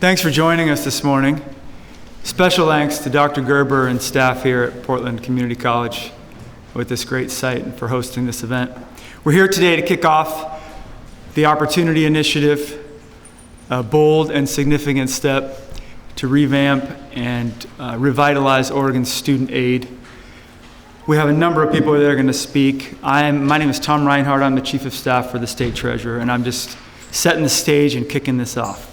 Thanks for joining us this morning. Special thanks to Dr. Gerber and staff here at Portland Community College with this great site and for hosting this event. We're here today to kick off the Opportunity Initiative, a bold and significant step to revamp and revitalize Oregon's student aid. We have a number of people that are going to speak. My name is Tom Reinhardt. I'm the Chief of Staff for the State Treasurer, and I'm just setting the stage and kicking this off.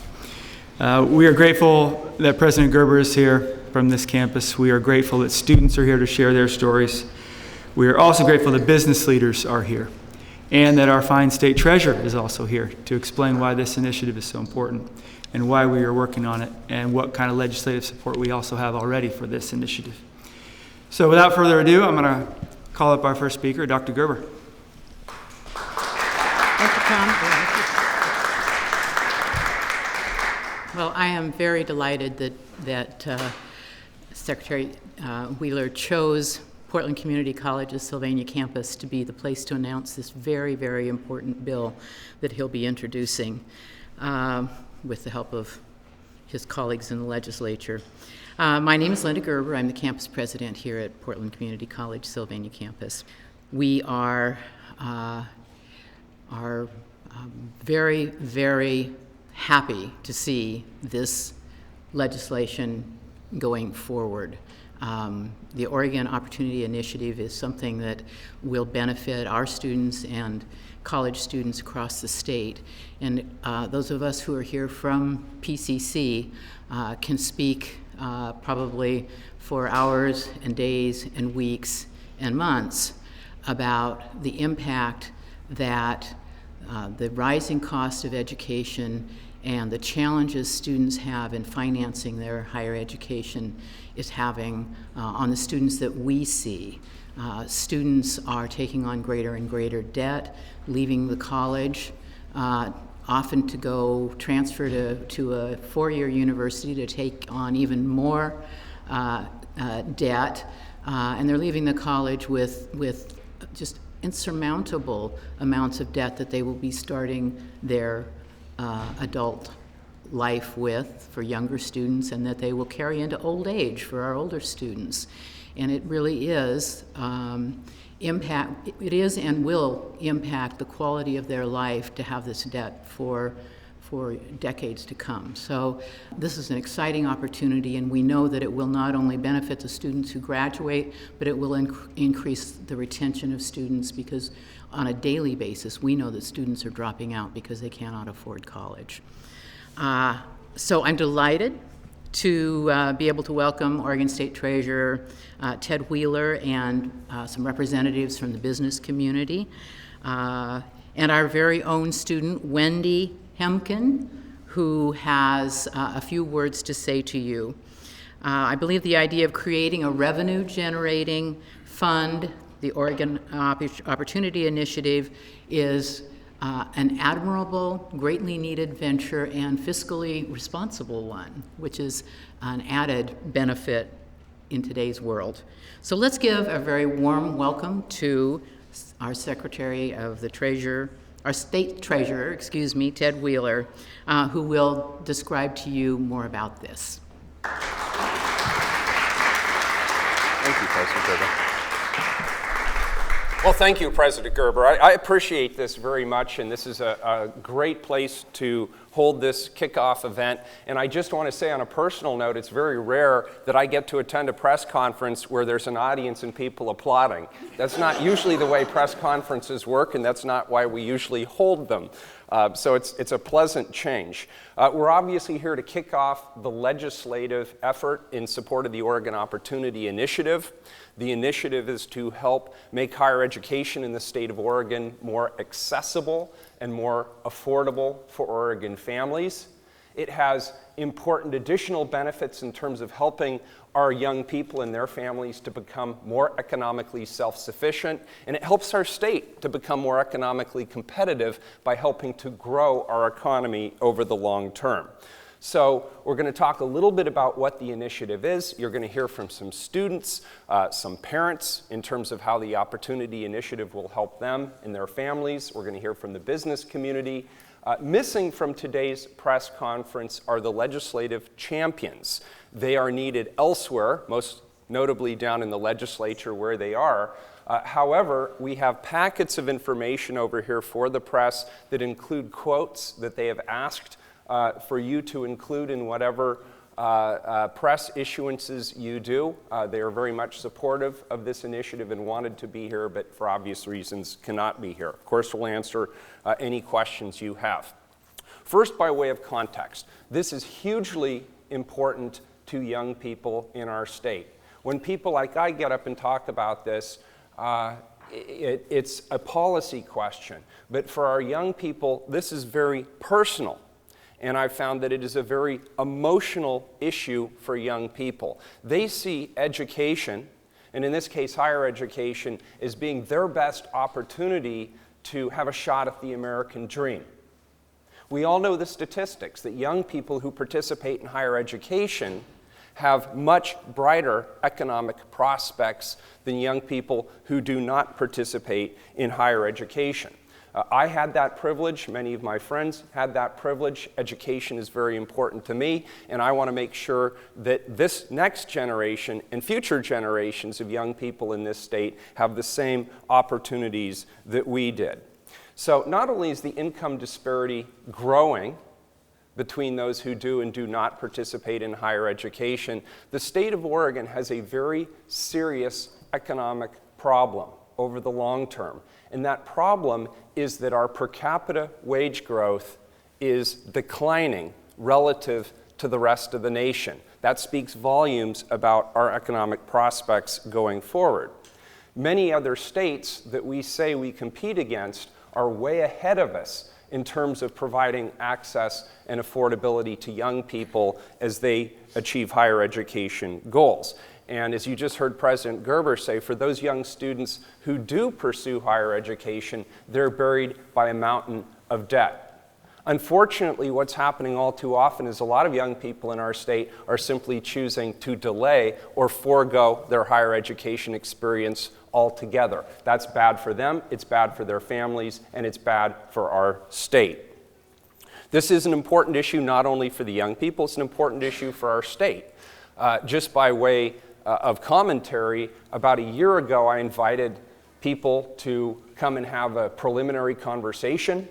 We are grateful that President Gerber is here from this campus. We are grateful that students are here to share their stories. We are also grateful that business leaders are here and that our fine State Treasurer is also here to explain why this initiative is so important and why we are working on it and what kind of legislative support we also have already for this initiative. So without further ado, I'm going to call up our first speaker, Dr. Gerber. Thank you, Tom. Well, I am very delighted that Secretary Wheeler chose Portland Community College's Sylvania campus to be the place to announce this very, very important bill that he'll be introducing with the help of his colleagues in the legislature. My name is Linda Gerber. I'm the campus president here at Portland Community College Sylvania campus. We are very, very happy to see this legislation going forward. The Oregon Opportunity Initiative is something that will benefit our students and college students across the state. And those of us who are here from PCC can speak probably for hours and days and weeks and months about the impact that the rising cost of education and the challenges students have in financing their higher education is having on the students that we see. Students are taking on greater and greater debt, leaving the college, often to go transfer to a four-year university to take on even more debt, and they're leaving the college with just insurmountable amounts of debt that they will be starting their adult life with for younger students, and that they will carry into old age for our older students. And it really is it is and will impact the quality of their life to have this debt for decades to come. So this is an exciting opportunity, and we know that it will not only benefit the students who graduate, but it will increase the retention of students, because on a daily basis, we know that students are dropping out because they cannot afford college. So I'm delighted to be able to welcome Oregon State Treasurer Ted Wheeler and some representatives from the business community, and our very own student, Wendy Hemken, who has a few words to say to you. I believe the idea of creating a revenue-generating fund, the Oregon Opportunity Initiative, is an admirable, greatly needed venture and fiscally responsible one, which is an added benefit in today's world. So let's give a very warm welcome to our Secretary of the Treasurer, our State Treasurer, Ted Wheeler, who will describe to you more about this. Thank you, President Gerber. Well, thank you, President Gerber. I appreciate this very much, and this is a great place to hold this kickoff event. And I just want to say on a personal note, it's very rare that I get to attend a press conference where there's an audience and people applauding. That's not usually the way press conferences work, and that's not why we usually hold them. So it's a pleasant change. We're obviously here to kick off the legislative effort in support of the Oregon Opportunity Initiative. The initiative is to help make higher education in the state of Oregon more accessible and more affordable for Oregon families. It has important additional benefits in terms of helping our young people and their families to become more economically self-sufficient, and it helps our state to become more economically competitive by helping to grow our economy over the long term. So we're going to talk a little bit about what the initiative is. You're going to hear from some students, some parents in terms of how the Opportunity Initiative will help them and their families. We're going to hear from the business community. Missing from today's press conference are the legislative champions. They are needed elsewhere, most notably down in the legislature where they are. However, we have packets of information over here for the press that include quotes that they have asked for you to include in whatever press issuances you do. They are very much supportive of this initiative and wanted to be here, but for obvious reasons cannot be here. Of course, we'll answer any questions you have. First, by way of context, this is hugely important to young people in our state. When people like I get up and talk about this, it's a policy question. But for our young people, this is very personal. And I've found that it is a very emotional issue for young people. They see education, and in this case higher education, as being their best opportunity to have a shot at the American dream. We all know the statistics that young people who participate in higher education have much brighter economic prospects than young people who do not participate in higher education. I had that privilege, many of my friends had that privilege. Education is very important to me, and I want to make sure that this next generation and future generations of young people in this state have the same opportunities that we did. So not only is the income disparity growing between those who do and do not participate in higher education, the state of Oregon has a very serious economic problem over the long term. And that problem is that our per capita wage growth is declining relative to the rest of the nation. That speaks volumes about our economic prospects going forward. Many other states that we say we compete against are way ahead of us in terms of providing access and affordability to young people as they achieve higher education goals. And as you just heard President Gerber say, for those young students who do pursue higher education, they're buried by a mountain of debt. Unfortunately, what's happening all too often is a lot of young people in our state are simply choosing to delay or forego their higher education experience altogether. That's bad for them, it's bad for their families, and it's bad for our state. This is an important issue not only for the young people, it's an important issue for our state. Just by way of commentary, about a year ago I invited people to come and have a preliminary conversation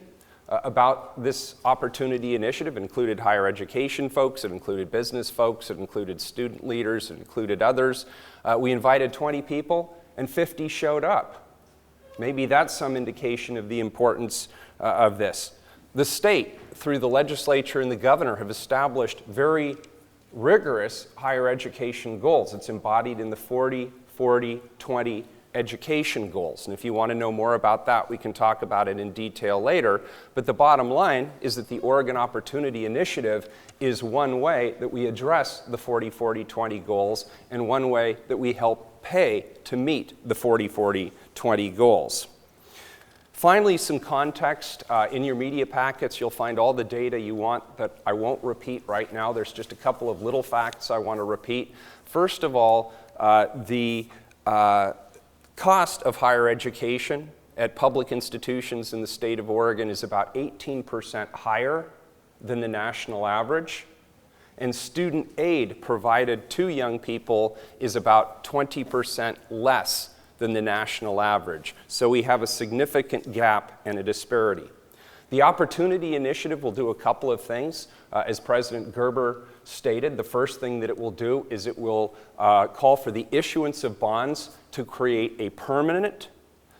about this opportunity initiative. It included higher education folks, it included business folks, it included student leaders, it included others. We invited 20 people and 50 showed up. Maybe that's some indication of the importance of this. The state, through the legislature and the governor, have established very rigorous higher education goals. It's embodied in the 40-40-20 education goals. And if you want to know more about that, we can talk about it in detail later. But the bottom line is that the Oregon Opportunity Initiative is one way that we address the 40-40-20 goals and one way that we help pay to meet the 40-40-20 goals. Finally, some context. In your media packets, you'll find all the data you want that I won't repeat right now. There's just a couple of little facts I want to repeat. First of all, the cost of higher education at public institutions in the state of Oregon is about 18% higher than the national average. And student aid provided to young people is about 20% less than the national average. So we have a significant gap and a disparity. The Opportunity Initiative will do a couple of things. As President Gerber stated, the first thing that it will do is it will call for the issuance of bonds to create a permanent,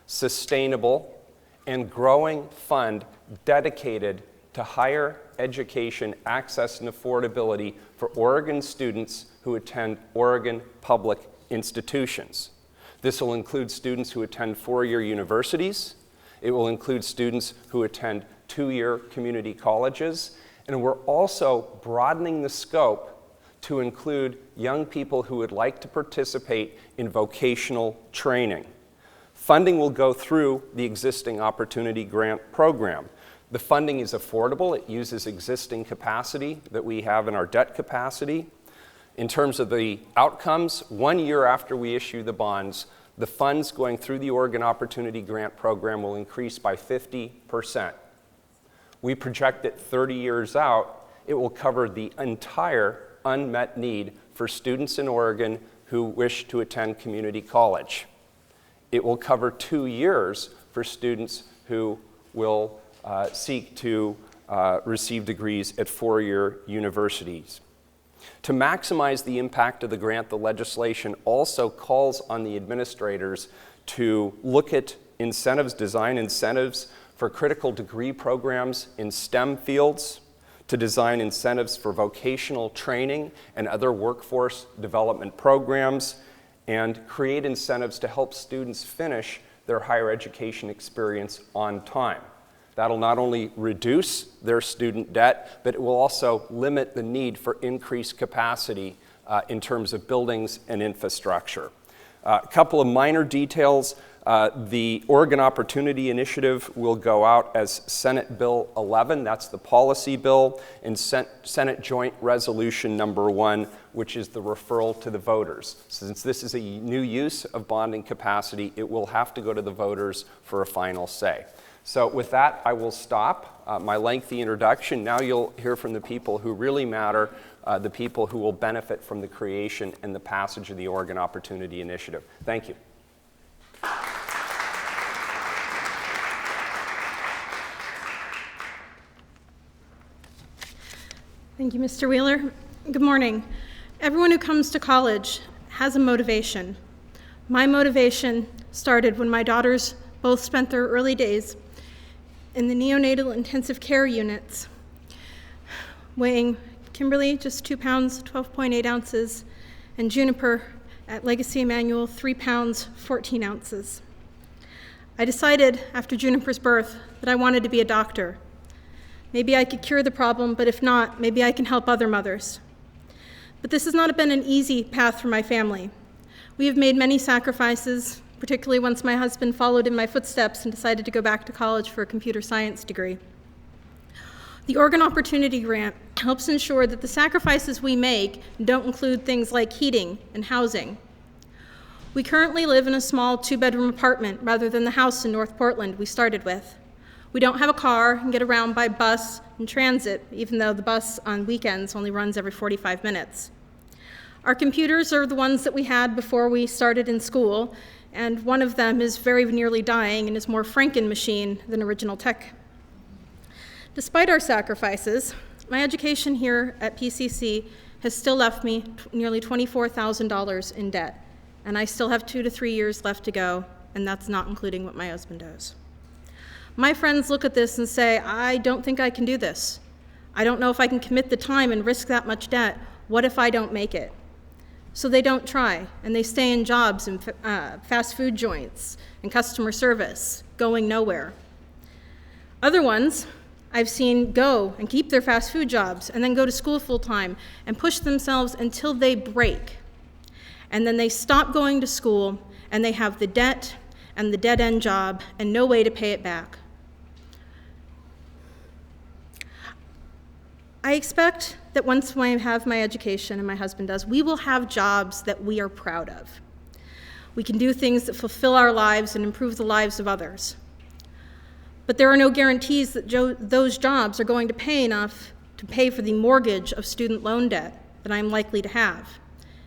sustainable, and growing fund dedicated to higher education access and affordability for Oregon students who attend Oregon public institutions. This will include students who attend four-year universities. It will include students who attend two-year community colleges. And we're also broadening the scope to include young people who would like to participate in vocational training. Funding will go through the existing Opportunity Grant Program. The funding is affordable. It uses existing capacity that we have in our debt capacity. In terms of the outcomes, 1 year after we issue the bonds, the funds going through the Oregon Opportunity Grant Program will increase by 50%. We project that 30 years out, it will cover the entire unmet need for students in Oregon who wish to attend community college. It will cover 2 years for students who will seek to receive degrees at four-year universities. To maximize the impact of the grant, the legislation also calls on the administrators to look at incentives, design incentives for critical degree programs in STEM fields, to design incentives for vocational training and other workforce development programs, and create incentives to help students finish their higher education experience on time. That'll not only reduce their student debt, but it will also limit the need for increased capacity in terms of buildings and infrastructure. A couple of minor details. The Oregon Opportunity Initiative will go out as Senate Bill 11, that's the policy bill, and Senate Joint Resolution number 1, which is the referral to the voters. Since this is a new use of bonding capacity, it will have to go to the voters for a final say. So with that, I will stop my lengthy introduction. Now you'll hear from the people who really matter, the people who will benefit from the creation and the passage of the Oregon Opportunity Initiative. Thank you. Thank you, Mr. Wheeler. Good morning. Everyone who comes to college has a motivation. My motivation started when my daughters both spent their early days in the neonatal intensive care units, weighing Kimberly just 2 pounds, 12.8 ounces, and Juniper at Legacy Emmanuel 3 pounds, 14 ounces. I decided after Juniper's birth that I wanted to be a doctor. Maybe I could cure the problem, but if not, maybe I can help other mothers. But this has not been an easy path for my family. We have made many sacrifices, particularly once my husband followed in my footsteps and decided to go back to college for a computer science degree. The Oregon Opportunity Grant helps ensure that the sacrifices we make don't include things like heating and housing. We currently live in a small 2-bedroom apartment rather than the house in North Portland we started with. We don't have a car and get around by bus and transit, even though the bus on weekends only runs every 45 minutes. Our computers are the ones that we had before we started in school, and one of them is very nearly dying and is more Franken machine than original tech. Despite our sacrifices, my education here at PCC has still left me nearly $24,000 in debt, and I still have 2 to 3 years left to go, and that's not including what my husband owes. My friends look at this and say, I don't think I can do this. I don't know if I can commit the time and risk that much debt. What if I don't make it? So they don't try, and they stay in jobs in fast food joints and customer service, going nowhere. Other ones I've seen go and keep their fast food jobs and then go to school full-time and push themselves until they break. And then they stop going to school and they have the debt and the dead-end job and no way to pay it back. I expect that once I have my education and my husband does, we will have jobs that we are proud of. We can do things that fulfill our lives and improve the lives of others. But there are no guarantees that those jobs are going to pay enough to pay for the mortgage of student loan debt that I'm likely to have.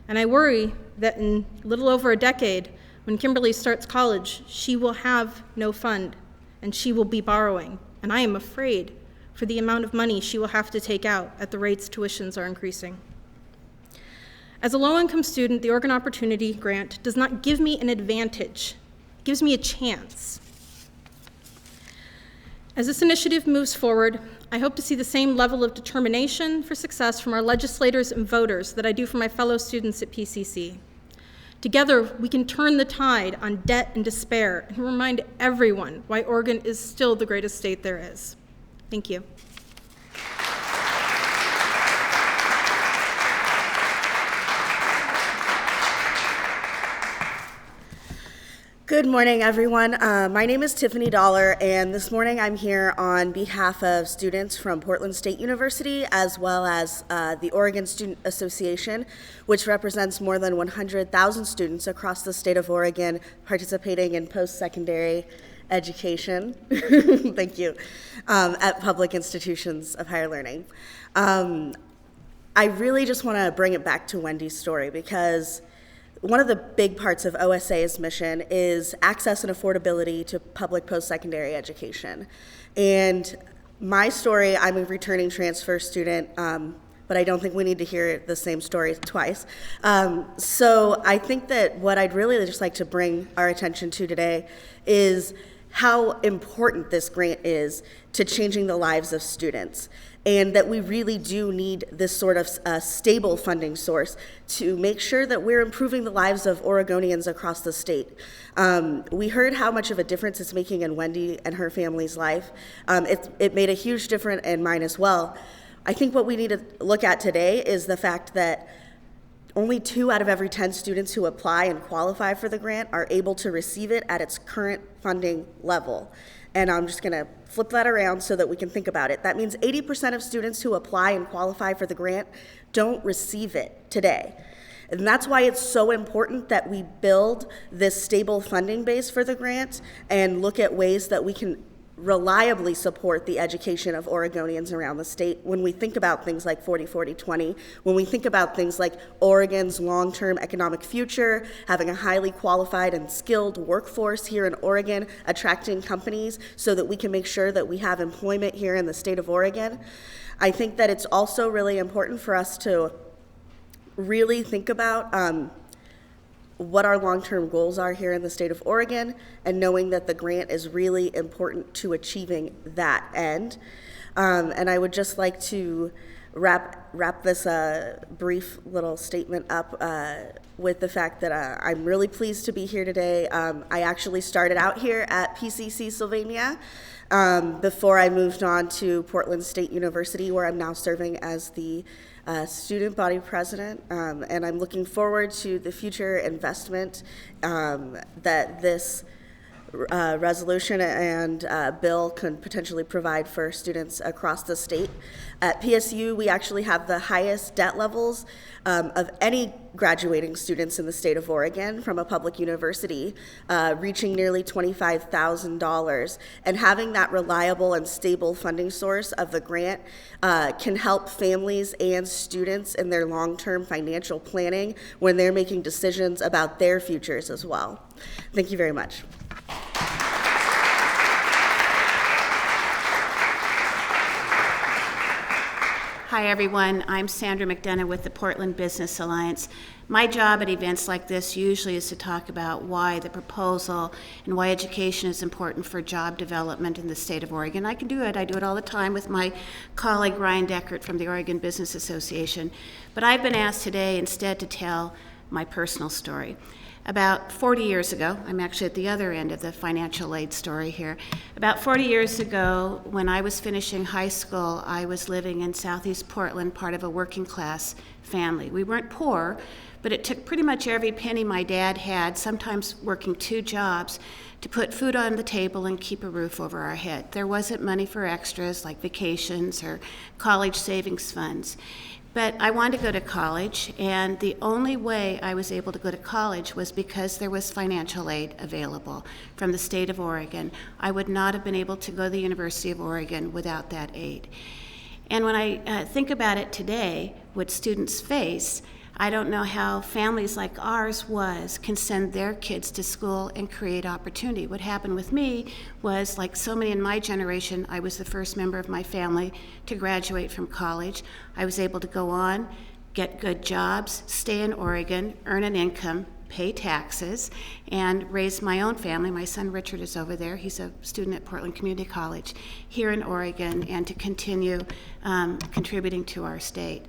And I worry that in a little over a decade, when Kimberly starts college, she will have no fund and she will be borrowing. And I am afraid for the amount of money she will have to take out at the rates tuitions are increasing. As a low-income student, the Oregon Opportunity Grant does not give me an advantage, it gives me a chance. As this initiative moves forward, I hope to see the same level of determination for success from our legislators and voters that I do from my fellow students at PCC. Together, we can turn the tide on debt and despair and remind everyone why Oregon is still the greatest state there is. Thank you. Good morning, everyone. My name is Tiffany Dollar, and this morning I'm here on behalf of students from Portland State University, as well as the Oregon Student Association, which represents more than 100,000 students across the state of Oregon participating in post-secondary education, thank you, at public institutions of higher learning. I really just want to bring it back to Wendy's story, because one of the big parts of OSA's mission is access and affordability to public post-secondary education. And my story, I'm a returning transfer student, but I don't think we need to hear the same story twice. So I think that what I'd really just like to bring our attention to today is how important this grant is to changing the lives of students, and that we really do need this sort of stable funding source to make sure that we're improving the lives of Oregonians across the state. We heard how much of a difference it's making in Wendy and her family's life. It made a huge difference in mine as well. I think what we need to look at today is the fact that only 2 out of every 10 students who apply and qualify for the grant are able to receive it at its current funding level. And I'm just going to flip that around so that we can think about it. That means 80% of students who apply and qualify for the grant don't receive it today. And that's why it's so important that we build this stable funding base for the grant and look at ways that we can reliably support the education of Oregonians around the state when we think about things like 40-40-20, when we think about things like Oregon's long-term economic future, having a highly qualified and skilled workforce here in Oregon, attracting companies so that we can make sure that we have employment here in the state of Oregon. I think that it's also really important for us to really think about what our long-term goals are here in the state of Oregon, and knowing that the grant is really important to achieving that end. And I would just like to wrap this brief little statement up with the fact that I'm really pleased to be here today. I actually started out here at PCC Sylvania before I moved on to Portland State University, where I'm now serving as the student body president, and I'm looking forward to the future investment that this resolution and bill can potentially provide for students across the state. At PSU, we actually have the highest debt levels of any graduating students in the state of Oregon from a public university, reaching nearly $25,000. And having that reliable and stable funding source of the grant can help families and students in their long-term financial planning when they're making decisions about their futures as well. Thank you very much. Hi everyone, I'm Sandra McDonough with the Portland Business Alliance. My job at events like this usually is to talk about why the proposal and why education is important for job development in the state of Oregon. I do it all the time with my colleague Ryan Deckert from the Oregon Business Association. But I've been asked today instead to tell my personal story. About 40 years ago, I'm actually at the other end of the financial aid story here. About 40 years ago, when I was finishing high school, I was living in Southeast Portland, part of a working class family. We weren't poor, but it took pretty much every penny my dad had, sometimes working 2 jobs, to put food on the table and keep a roof over our head. There wasn't money for extras like vacations or college savings funds. But I wanted to go to college, and the only way I was able to go to college was because there was financial aid available from the state of Oregon. I would not have been able to go to the University of Oregon without that aid. And when I think about it today, what students face, I don't know how families like ours can send their kids to school and create opportunity. What happened with me was, like so many in my generation, I was the first member of my family to graduate from college. I was able to go on, get good jobs, stay in Oregon, earn an income, pay taxes, and raise my own family. My son Richard is over there. He's a student at Portland Community College here in Oregon, and to continue contributing to our state.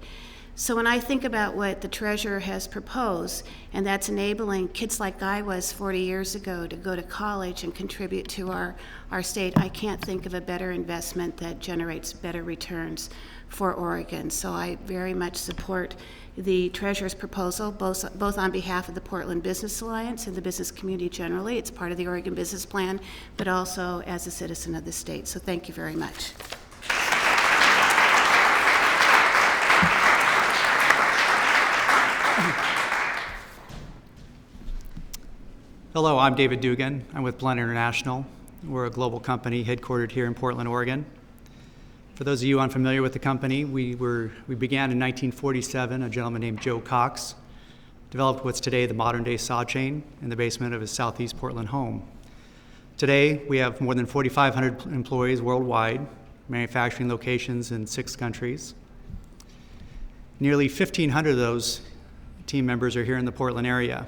So when I think about what the treasurer has proposed, and that's enabling kids like I was 40 years ago to go to college and contribute to our state, I can't think of a better investment that generates better returns for Oregon. So I very much support the treasurer's proposal, both on behalf of the Portland Business Alliance and the business community generally. It's part of the Oregon Business Plan, but also as a citizen of the state. So thank you very much. Hello, I'm David Dugan. I'm with Blend International. We're a global company headquartered here in Portland, Oregon. For those of you unfamiliar with the company, we began in 1947. A gentleman named Joe Cox developed what's today the modern-day saw chain in the basement of his Southeast Portland home. Today, we have more than 4,500 employees worldwide, manufacturing locations in 6 countries. Nearly 1,500 of those team members are here in the Portland area.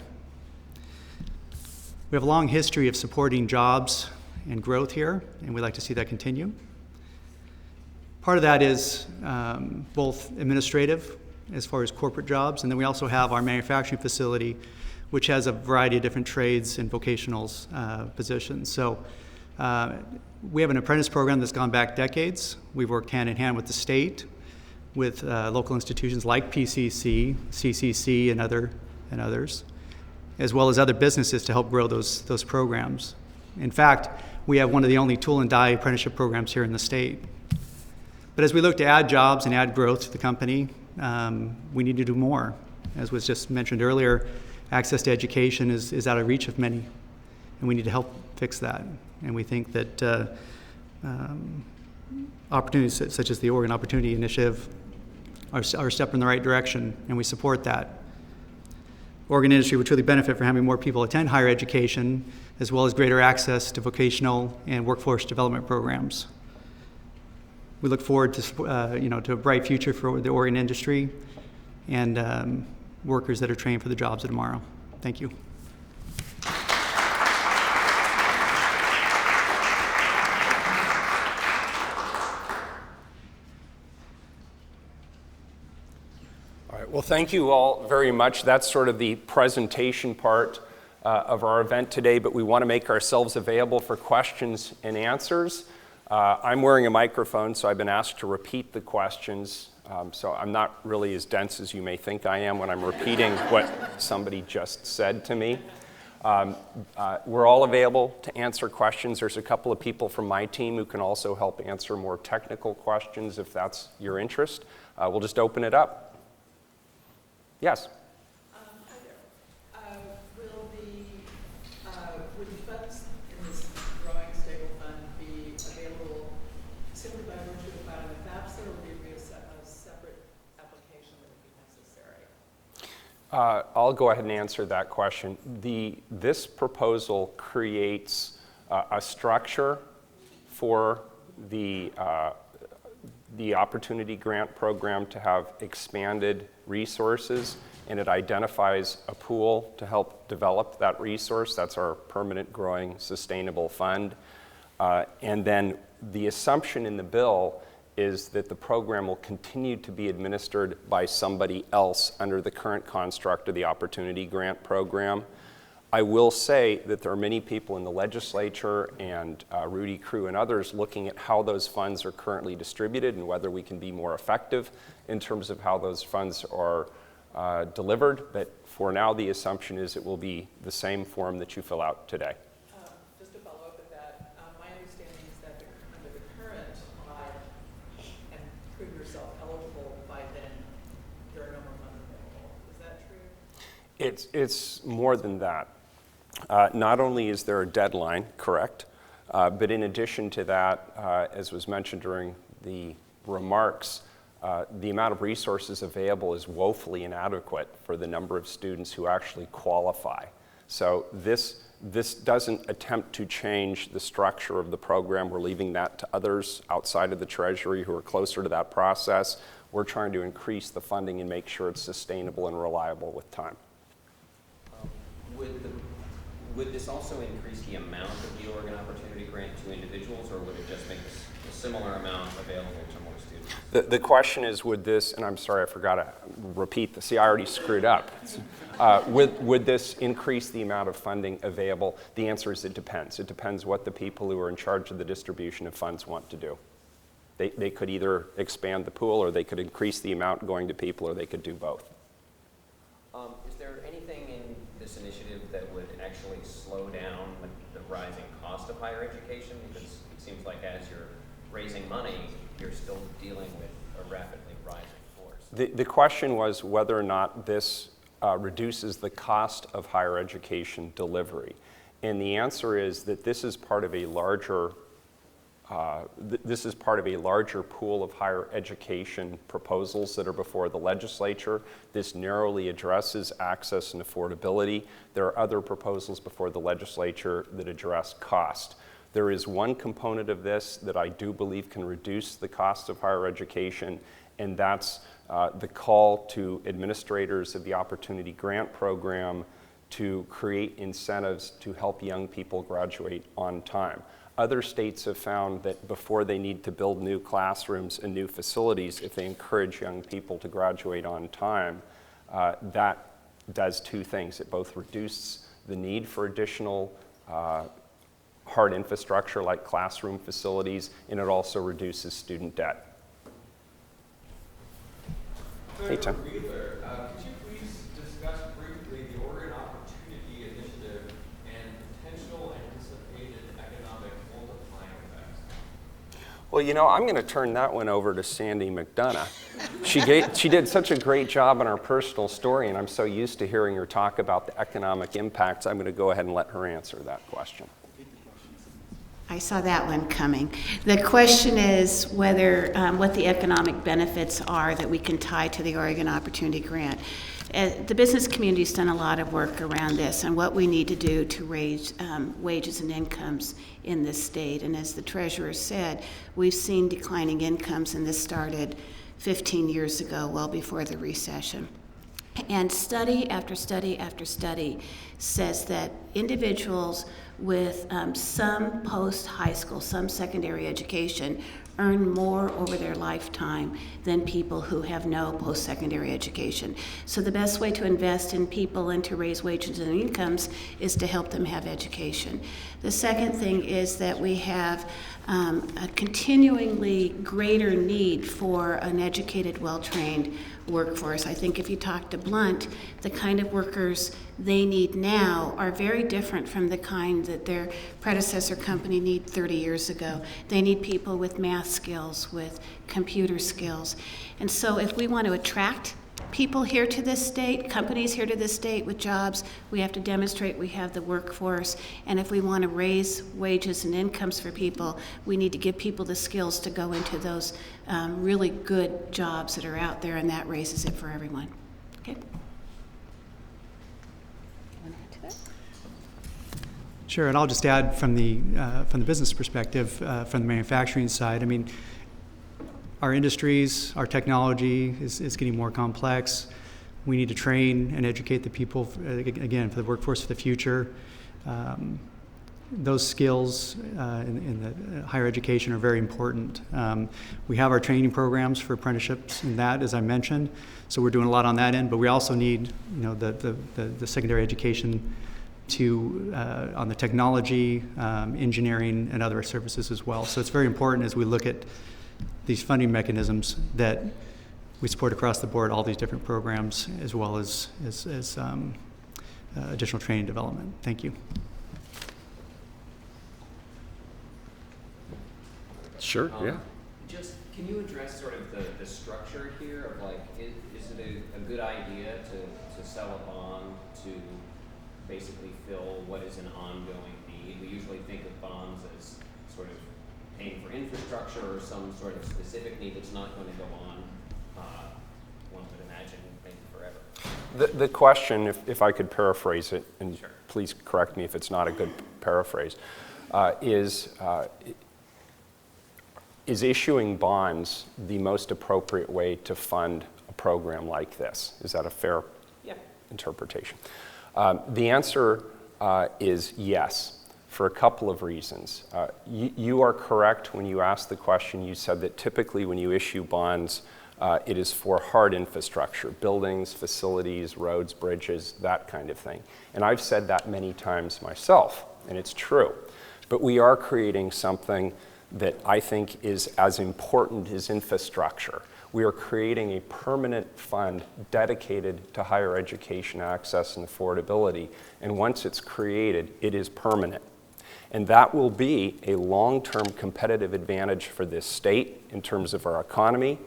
We have a long history of supporting jobs and growth here, and we'd like to see that continue. Part of that is both administrative, as far as corporate jobs, and then we also have our manufacturing facility, which has a variety of different trades and vocationals positions. So we have an apprentice program that's gone back decades. We've worked hand in hand with the state, with local institutions like PCC, CCC, and others, as well as other businesses to help grow those programs. In fact, we have one of the only tool and die apprenticeship programs here in the state. But as we look to add jobs and add growth to the company, we need to do more. As was just mentioned earlier, access to education is out of reach of many, and we need to help fix that. And we think that opportunities such as the Oregon Opportunity Initiative are a step in the right direction, and we support that. Oregon industry would truly benefit from having more people attend higher education, as well as greater access to vocational and workforce development programs. We look forward to to a bright future for the Oregon industry and workers that are trained for the jobs of tomorrow. Thank you. All right, well, thank you all very much. That's sort of the presentation part of our event today, but we want to make ourselves available for questions and answers. I'm wearing a microphone, so I've been asked to repeat the questions. So I'm not really as dense as you may think I am when I'm repeating what somebody just said to me. We're all available to answer questions. There's a couple of people from my team who can also help answer more technical questions if that's your interest. We'll just open it up. Yes? Hi there. Will the funds in this growing stable fund be available simply by virtue of filing with FAFSA, or will there be a separate application that would be necessary? I'll go ahead and answer that question. This proposal creates a structure for the Opportunity Grant Program to have expanded resources, and it identifies a pool to help develop that resource. That's our permanent growing sustainable fund. And then the assumption in the bill is that the program will continue to be administered by somebody else under the current construct of the Opportunity Grant Program. I will say that there are many people in the legislature and Rudy Crew and others looking at how those funds are currently distributed and whether we can be more effective in terms of how those funds are delivered. But for now, the assumption is it will be the same form that you fill out today. Just to follow up with that, my understanding is that under the current model, and prove yourself eligible by then, there are no more funds available. Is that true? It's more than that. Not only is there a deadline, correct, but in addition to that, as was mentioned during the remarks, the amount of resources available is woefully inadequate for the number of students who actually qualify. So this doesn't attempt to change the structure of the program. We're leaving that to others outside of the Treasury who are closer to that process. We're trying to increase the funding and make sure it's sustainable and reliable with time. Would this also increase the amount of the Oregon Opportunity Grant to individuals, or would it just make a similar amount available to more students? The question is, would this, and I'm sorry, I forgot to repeat this. See, I already screwed up. Would this increase the amount of funding available? The answer is it depends. It depends what the people who are in charge of the distribution of funds want to do. They could either expand the pool, or they could increase the amount going to people, or they could do both. Is there anything in this initiative that would actually slow down the rising cost of higher education? Because it seems like as you're raising money, you're still dealing with a rapidly rising force. The question was whether or not this reduces the cost of higher education delivery. And the answer is that this is part of a larger pool of higher education proposals that are before the legislature. This narrowly addresses access and affordability. There are other proposals before the legislature that address cost. There is one component of this that I do believe can reduce the cost of higher education, and that's the call to administrators of the Opportunity Grant Program to create incentives to help young people graduate on time. Other states have found that before they need to build new classrooms and new facilities, if they encourage young people to graduate on time, that does two things. It both reduces the need for additional hard infrastructure like classroom facilities, and it also reduces student debt. Hey, Tim. Could you please discuss briefly the Oregon Opportunity Initiative and potential anticipated economic multiplying effects? Well, you know, I'm going to turn that one over to Sandy McDonough. She did such a great job on our personal story, and I'm so used to hearing her talk about the economic impacts. I'm going to go ahead and let her answer that question. I saw that one coming. The question is whether, what the economic benefits are that we can tie to the Oregon Opportunity Grant. The business community's done a lot of work around this and what we need to do to raise wages and incomes in this state. And as the treasurer said, we've seen declining incomes, and this started 15 years ago, well before the recession. And study after study after study says that individuals with some post-high school, some secondary education, earn more over their lifetime than people who have no post-secondary education. So the best way to invest in people and to raise wages and incomes is to help them have education. The second thing is that we have a continuingly greater need for an educated, well-trained workforce. I think if you talk to Blunt, the kind of workers they need now are very different from the kind that their predecessor company needed 30 years ago. They need people with math skills, with computer skills. And so if we want to attract people here to this state, companies here to this state with jobs, we have to demonstrate we have the workforce. And if we want to raise wages and incomes for people, we need to give people the skills to go into those really good jobs that are out there, and that raises it for everyone. Okay? Want to add to that? Sure, and I'll just add from the business perspective, from the manufacturing side. I mean, our industries, our technology is getting more complex. We need to train and educate the people, again, for the workforce of the future. Those skills in the higher education are very important. We have our training programs for apprenticeships and that, as I mentioned, so we're doing a lot on that end, but we also need, the secondary education to on the technology, engineering, and other services as well. So it's very important as we look at these funding mechanisms that we support across the board, all these different programs, as well as additional training development. Thank you. Sure, yeah. Just, can you address sort of the structure here of like, is it a good idea to sell a bond to basically fill what is an ongoing need? We usually think of bonds as sort of paying for infrastructure or some sort of specific need that's not going to go on, one would imagine, maybe forever. The question, if I could paraphrase it, and Sure. Please correct me if it's not a good paraphrase, is issuing bonds the most appropriate way to fund a program like this? Is that a fair interpretation? The answer is yes, for a couple of reasons. You are correct when you asked the question. You said that typically when you issue bonds, it is for hard infrastructure, buildings, facilities, roads, bridges, that kind of thing. And I've said that many times myself, and it's true. But we are creating something that I think is as important as infrastructure. We are creating a permanent fund dedicated to higher education access and affordability. And once it's created, it is permanent. And that will be a long-term competitive advantage for this state in terms of our economy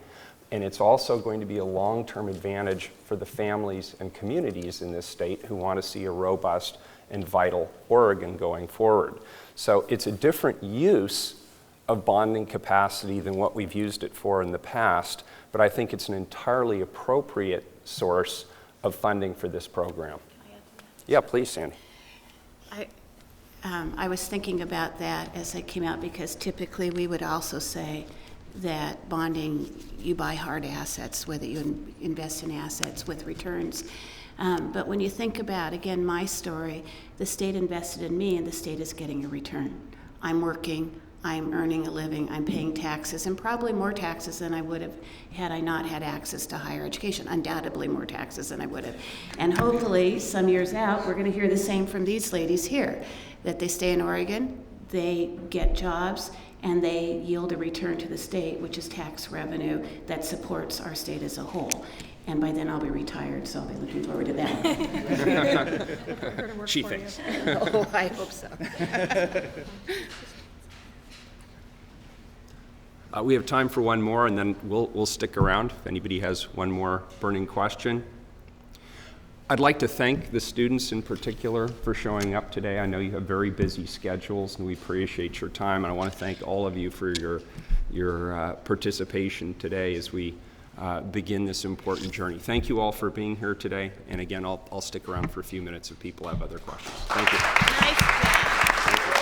and it's also going to be a long-term advantage for the families and communities in this state who want to see a robust and vital Oregon going forward. So it's a different use of bonding capacity than what we've used it for in the past, but I think it's an entirely appropriate source of funding for this program. Yeah, please, Sandy. I was thinking about that as I came out, because typically we would also say that bonding, you buy hard assets, whether you invest in assets with returns. But when you think about, again, my story, the state invested in me and the state is getting a return. I'm working, I'm earning a living, I'm paying taxes, and probably more taxes than I would have had I not had access to higher education. Undoubtedly more taxes than I would have. And hopefully, some years out, we're going to hear the same from these ladies here, that they stay in Oregon, they get jobs, and they yield a return to the state, which is tax revenue that supports our state as a whole. And by then I'll be retired, so I'll be looking forward to that. She thinks. Oh, I hope so. We have time for one more, and then we'll stick around if anybody has one more burning question. I'd like to thank the students in particular for showing up today. I know you have very busy schedules, and we appreciate your time. And I want to thank all of you for your participation today as we begin this important journey. Thank you all for being here today. And again, I'll stick around for a few minutes if people have other questions. Thank you. Nice job. Thank you.